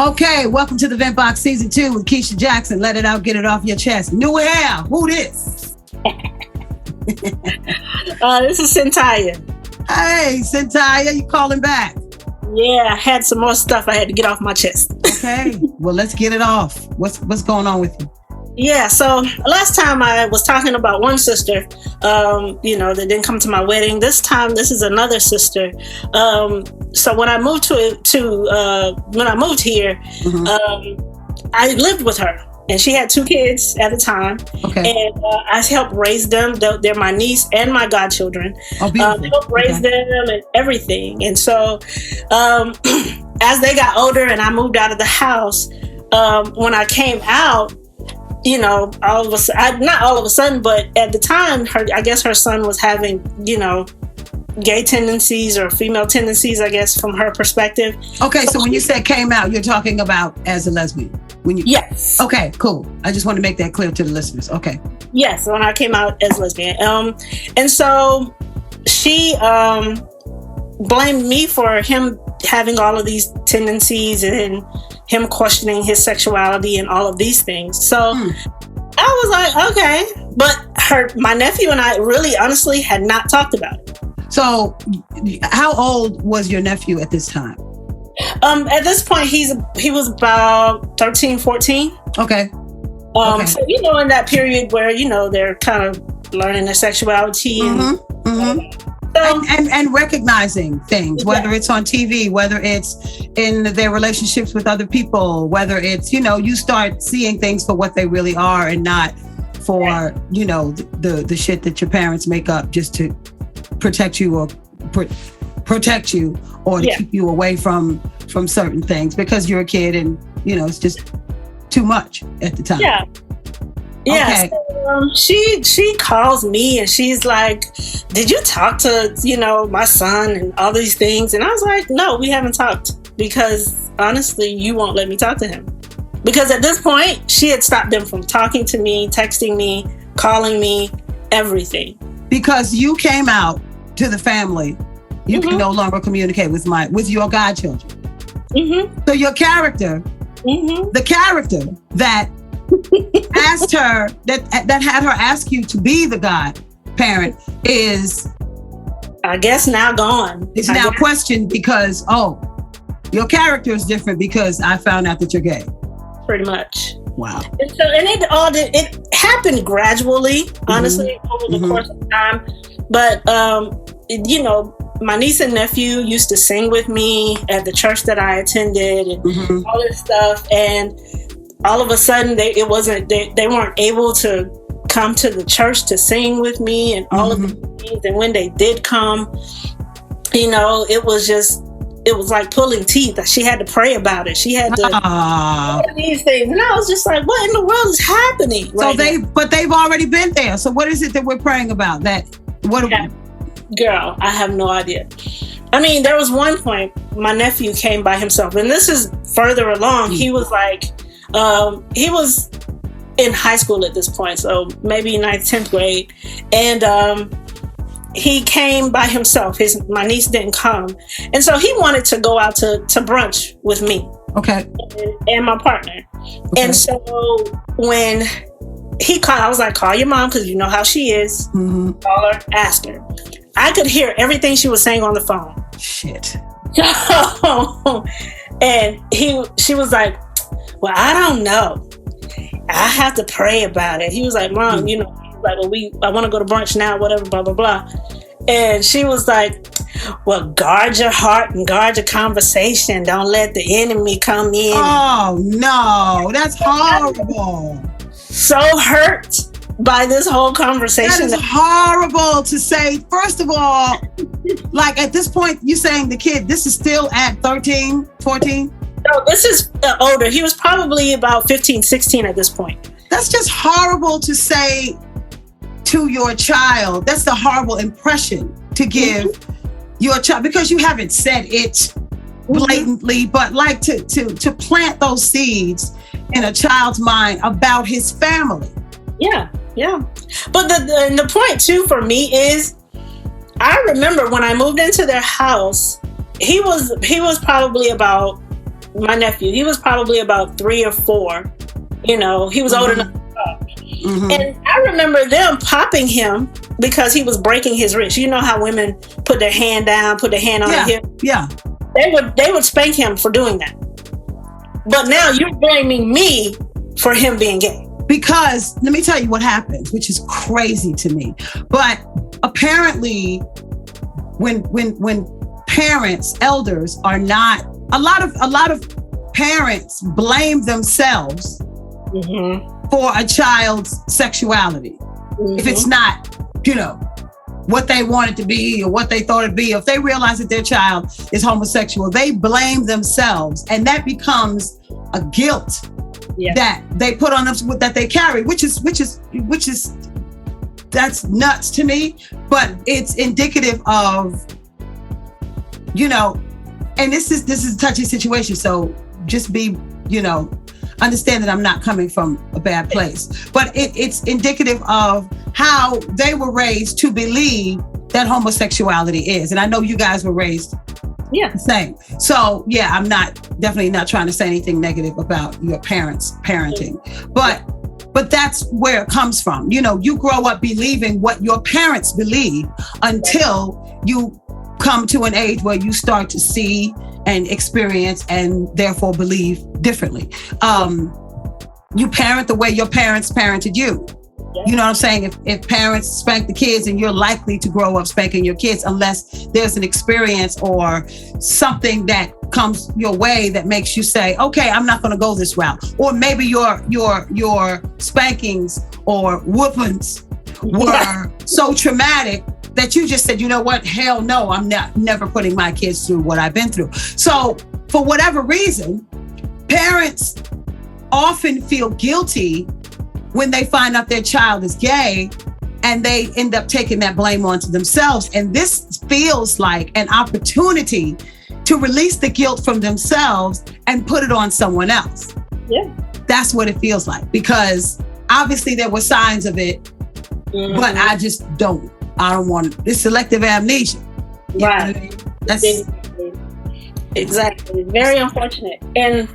Okay, welcome to the Vent Box Season 2 with Keisha Jackson. Let it out, get it off your chest. New hair, who this? This is Sen Taiya. Hey, Sen Taiya, you calling back? Yeah, I had some more stuff I had to get off my chest. Okay, well, let's get it off. What's going on with you? Yeah, so last time I was talking about one sister, that didn't come to my wedding. This time, this is another sister. So when I moved when I moved here, I lived with her, and she had 2 kids at the time. Okay. And I helped raise them. They're my niece and my godchildren. Oh, beautiful. Helped raise them and everything. And so, as they got older and I moved out of the house, when I came out, all of a sudden, not all of a sudden, but at the time, I guess her son was having, gay tendencies or female tendencies, I guess, from her perspective. Okay, so when you said came out, you're talking about as a lesbian? Yes. Okay, cool. I just want to make that clear to the listeners. Okay. Yes, when I came out as lesbian. And so she blamed me for him having all of these tendencies and him questioning his sexuality and all of these things. So I was like, okay. But my nephew and I really honestly had not talked about it. So how old was your nephew at this time? At this point, he was about 13, 14. Okay. So, in that period where, they're kind of learning their sexuality and recognizing things, whether it's on TV, whether it's in their relationships with other people, whether it's, you start seeing things for what they really are and not for, the shit that your parents make up just to protect you or to keep you away from certain things because you're a kid and, it's just too much at the time. Yeah. Yeah, okay. So, she calls me and she's like, did you talk to, my son and all these things? And I was like, no, we haven't talked because honestly, you won't let me talk to him. Because at this point, she had stopped them from talking to me, texting me, calling me, everything. Because you came out to the family, you can no longer communicate with your godchildren. So your character, the character that asked her that had her ask you to be the godparent is, I guess, now gone. It's now questioned because your character is different because I found out that you're gay. Pretty much. Wow. And so, it happened gradually, honestly, over the course of time. But my niece and nephew used to sing with me at the church that I attended and all this stuff. And all of a sudden, they weren't able to come to the church to sing with me and all of these things. And when they did come, it was like pulling teeth. She had to pray about it. She had to all these things. And I was just like, what in the world is happening? But they've already been there. So what is it that we're praying about? Girl, I have no idea. I mean, there was one point my nephew came by himself, and this is further along. He was like, he was in high school at this point, so maybe 9th, 10th grade. And he came by himself. My niece didn't come. And so he wanted to go out to brunch with me. Okay. And my partner. Okay. And so when he called, I was like, call your mom because you know how she is. Call her, ask her. I could hear everything she was saying on the phone. Shit. And she was like, well, I don't know. I have to pray about it. He was like, Mom, he was like, well, I want to go to brunch now, whatever, blah, blah, blah. And she was like, well, guard your heart and guard your conversation. Don't let the enemy come in. Oh, no, that's horrible. So hurt by this whole conversation. That is horrible to say. First of all, like at this point, you're saying the kid, this is still at 13, 14? No, this is older. He was probably about 15, 16 at this point. That's just horrible to say to your child. That's the horrible impression to give your child because you haven't said it blatantly, but like to plant those seeds in a child's mind about his family. Yeah. But the point too for me is, I remember when I moved into their house, he was probably about my nephew. He was probably about 3 or 4. You know, he was old enough to talk. And I remember them popping him because he was breaking his wrist. You know how women put their hand down, put their hand on their hip? Yeah. They would spank him for doing that. But now you're blaming me for him being gay. Because let me tell you what happens, which is crazy to me. But apparently, when parents, elders are not, a lot of parents blame themselves for a child's sexuality. If it's not, you know, what they want it to be or what they thought it'd be. If they realize that their child is homosexual, they blame themselves, and that becomes a guilt that they put on them, that they carry, which is that's nuts to me. But it's indicative of, you know, and this is a touchy situation. So just be, you know, understand that I'm not coming from a bad place, but it's indicative of how they were raised to believe that homosexuality is. And I know you guys were raised the same. So yeah, I'm definitely not trying to say anything negative about your parents' parenting, but that's where it comes from. You know, you grow up believing what your parents believe until you come to an age where you start to see and experience and therefore believe differently. You parent the way your parents parented you. You know what I'm saying? If parents spank the kids, and you're likely to grow up spanking your kids unless there's an experience or something that comes your way that makes you say, okay, I'm not going to go this route. Or maybe your spankings or whoopings were so traumatic that you just said, you know what? Hell no, I'm never putting my kids through what I've been through. So for whatever reason, parents often feel guilty when they find out their child is gay, and they end up taking that blame onto themselves. And this feels like an opportunity to release the guilt from themselves and put it on someone else. Yeah. That's what it feels like, because obviously there were signs of it, but I don't want it's selective amnesia. Right. I mean? That's exactly very unfortunate. And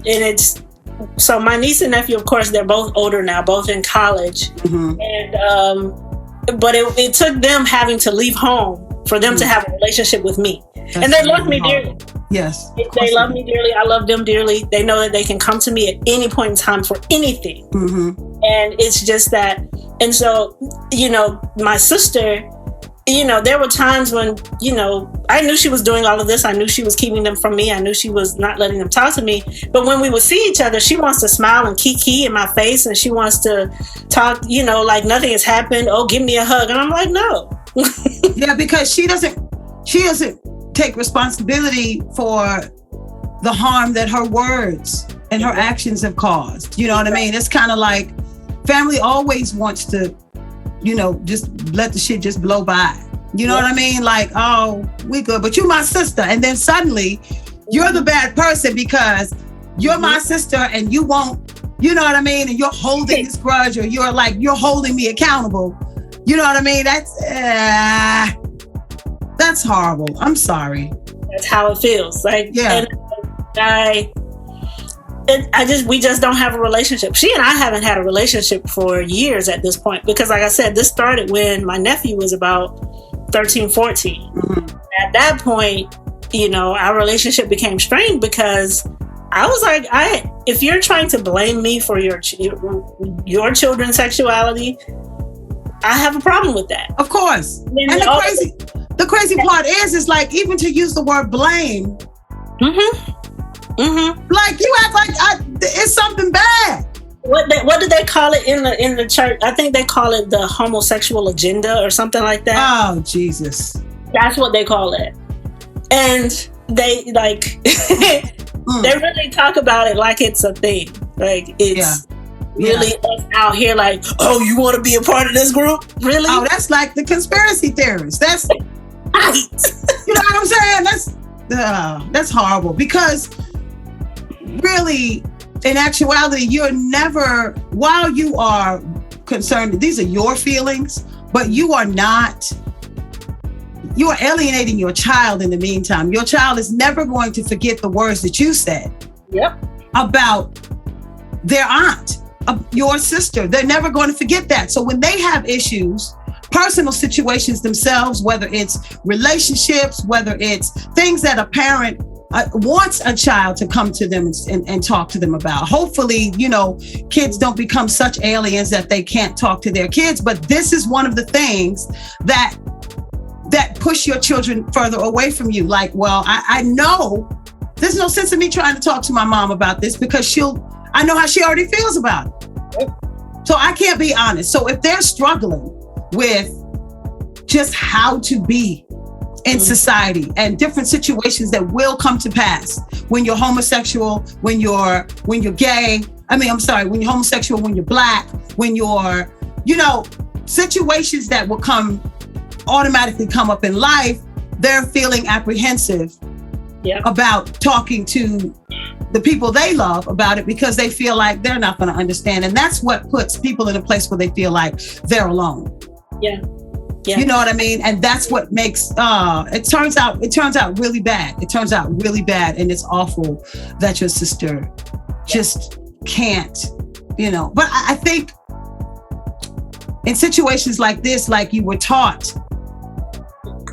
it's, so my niece and nephew, of course, they're both older now, both in college. And but it took them having to leave home for them to have a relationship with me. And they love me dearly. Yes. They love me dearly. I love them dearly. They know that they can come to me at any point in time for anything. And it's just that. And so, you know, my sister, you know, there were times when, you know, I knew she was doing all of this. I knew she was keeping them from me. I knew she was not letting them talk to me. But when we would see each other, she wants to smile and kiki in my face, and she wants to talk, you know, like nothing has happened. Oh, give me a hug. And I'm like, no. Yeah, because she doesn't take responsibility for the harm that her words and her actions have caused. You know what I mean? It's kind of like family always wants to, you know, just let the shit just blow by. You know what I mean? Like, oh, we good, but you my sister. And then suddenly you're the bad person because you're my sister and you won't, you know what I mean? And you're holding this grudge, or you're holding me accountable. You know what I mean? That's horrible. I'm sorry. That's how it feels. Like, yeah. We just don't have a relationship. She and I haven't had a relationship for years at this point, because like I said, this started when my nephew was about 13, 14. At that point, you know, our relationship became strained because I was like, if you're trying to blame me for your children's sexuality, I have a problem with that. Of course. And the crazy part is like, even to use the word blame, like you act like it's something bad. What did they call it in the church? I think they call it the homosexual agenda or something like that. Oh, Jesus. That's what they call it. And they like they really talk about it like it's a thing. Like it's really us out here like, oh, you want to be a part of this group? Really? Oh, that's like the conspiracy theorists. That's right. You know what I'm saying? That's horrible, because really, in actuality, you're never, while you are concerned, these are your feelings, but you are not you are alienating your child in the meantime. Your child is never going to forget the words that you said about their aunt, your sister. They're never going to forget that. So when they have issues, personal situations themselves, whether it's relationships, whether it's things that a parent wants a child to come to them and talk to them about. Hopefully, kids don't become such aliens that they can't talk to their kids. But this is one of the things that push your children further away from you. Like, well, I know there's no sense in me trying to talk to my mom about this because I know how she already feels about it. So I can't be honest. So if they're struggling with just how to be in society and different situations that will come to pass when you're homosexual, when you're gay, when you're homosexual, when you're Black, when you're, situations that will automatically come up in life, they're feeling apprehensive about talking to the people they love about it because they feel like they're not going to understand. And that's what puts people in a place where they feel like they're alone. Yeah. You know what I mean? And that's what makes it turns out really bad. It turns out really bad. And it's awful that your sister just can't, But I think in situations like this, like you were taught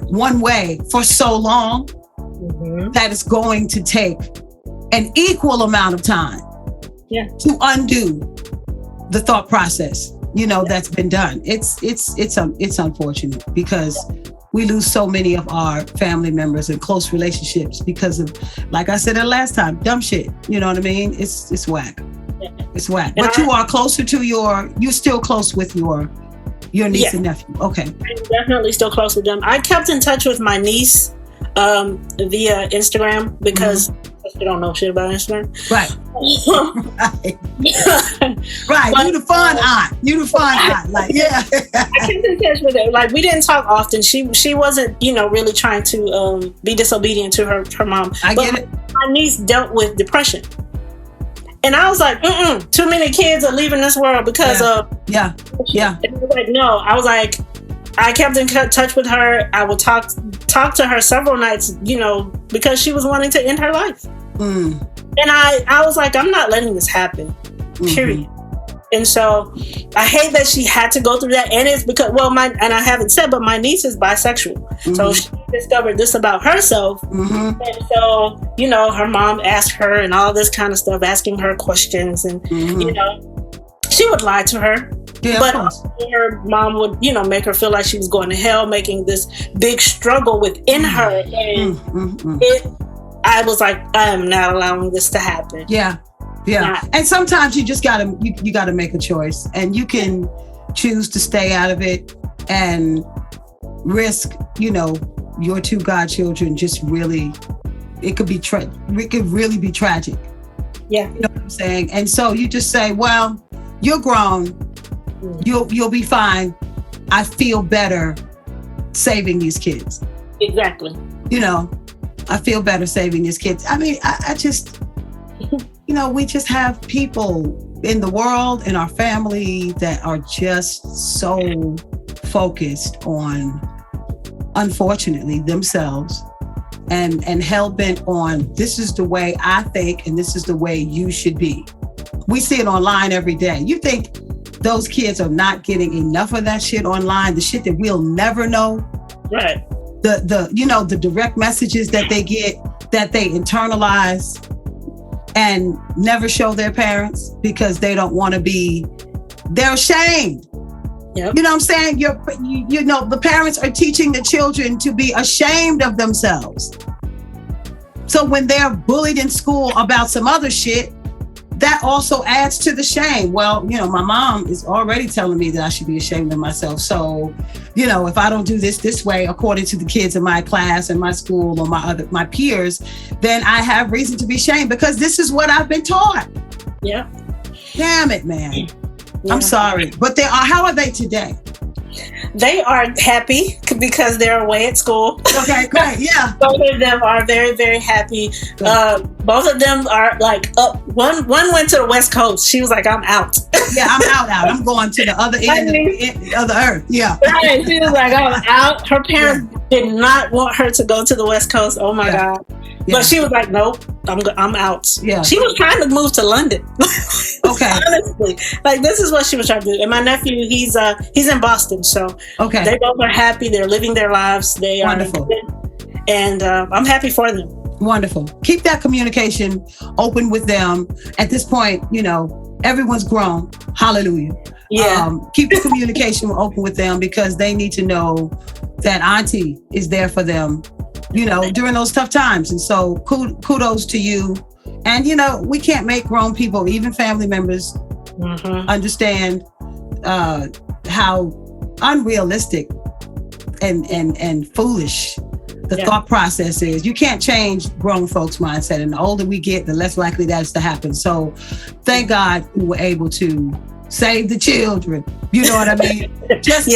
one way for so long, that it's going to take an equal amount of time to undo the thought process. That's been done. It's unfortunate because we lose so many of our family members and close relationships because of, like I said the last time, dumb shit. You know what I mean? It's whack. It's whack. But you are closer to you're still close with your niece and nephew. Okay. I'm definitely still close with them. I kept in touch with my niece via Instagram because I don't know shit about Instagram. Right. Right. But, you the fun aunt. Like, yeah. I kept in touch with her. Like, we didn't talk often. She wasn't, really trying to be disobedient to her mom. I get it. My niece dealt with depression. And I was like, too many kids are leaving this world because of... Yeah. And I was like, no. I was like, I kept in touch with her. I would talk to her several nights, because she was wanting to end her life. And I was like, I'm not letting this happen, period. And so I hate that she had to go through that. And it's because, and I haven't said, but my niece is bisexual. So she discovered this about herself. And so, her mom asked her and all this kind of stuff, asking her questions. And, she would lie to her. Yeah, but her mom would, make her feel like she was going to hell, making this big struggle within her. And I was like, I am not allowing this to happen. Yeah. And sometimes you just gotta make a choice, and you can choose to stay out of it and risk, your two godchildren just really, it could really be tragic. Yeah. You know what I'm saying? And so you just say, well, you're grown. You'll be fine. I feel better saving these kids. Exactly. I feel better saving these kids. I mean, I just, we just have people in the world, in our family, that are just so focused on, unfortunately, themselves and hell-bent on, this is the way I think and this is the way you should be. We see it online every day. You think those kids are not getting enough of that shit online, the shit that we'll never know? Right. The direct messages that they get, that they internalize and never show their parents because they don't want to be, they're ashamed. Yep. You know what I'm saying? The parents are teaching the children to be ashamed of themselves. So when they're bullied in school about some other shit, that also adds to the shame. Well, my mom is already telling me that I should be ashamed of myself. So, if I don't do this way, according to the kids in my class and my school or my peers, then I have reason to be ashamed because this is what I've been taught. Yeah. Damn it, man. Yeah. I'm sorry. But how are they today? They are happy because they're away at school. Okay, great. Yeah. Both of them are very, very happy. Both of them are like up. One went to the West Coast. She was like, I'm out. Yeah, I'm out. I'm going to the other end of the earth. Yeah. Right. She was like, I'm out. Her parents did not want her to go to the West Coast. Oh my God. Yeah. But she was like, nope, I'm out. Yeah. She was trying to move to London. Okay. Honestly, like this is what she was trying to do. And my nephew, he's in Boston, so they both are happy. They're living their lives. They wonderful. Are, and I'm happy for them. Wonderful. Keep that communication open with them. At this point, everyone's grown. Hallelujah. Yeah. Keep the communication open with them because they need to know that Auntie is there for them, during those tough times. And so kudos to you. And, we can't make grown people, even family members, understand how unrealistic and foolish the thought process is. You can't change grown folks' mindset. And the older we get, the less likely that is to happen. So thank God we were able to save the children. You know what I mean? Because,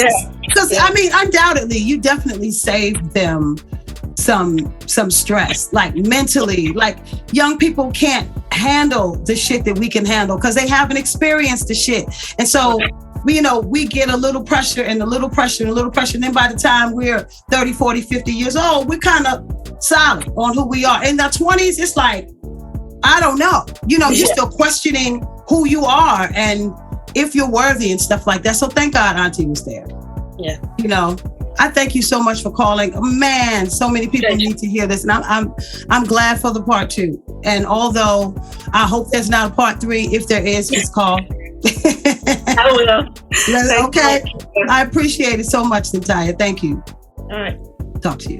undoubtedly, you definitely saved them some stress, like mentally. Like young people can't handle the shit that we can handle because they haven't experienced the shit. And so we get a little pressure and a little pressure and a little pressure. And then by the time we're 30, 40, 50 years old, we're kind of solid on who we are. In the 20s, it's like, I don't know. You're still questioning who you are and if you're worthy and stuff like that. So thank God Auntie was there. Yeah. I thank you so much for calling. Man, so many people need to hear this. And I'm glad for the part 2. And although I hope there's not a part 3, if there is, just call. I will. Okay. I appreciate it so much, Sen Taiya. Thank you. All right. Talk to you.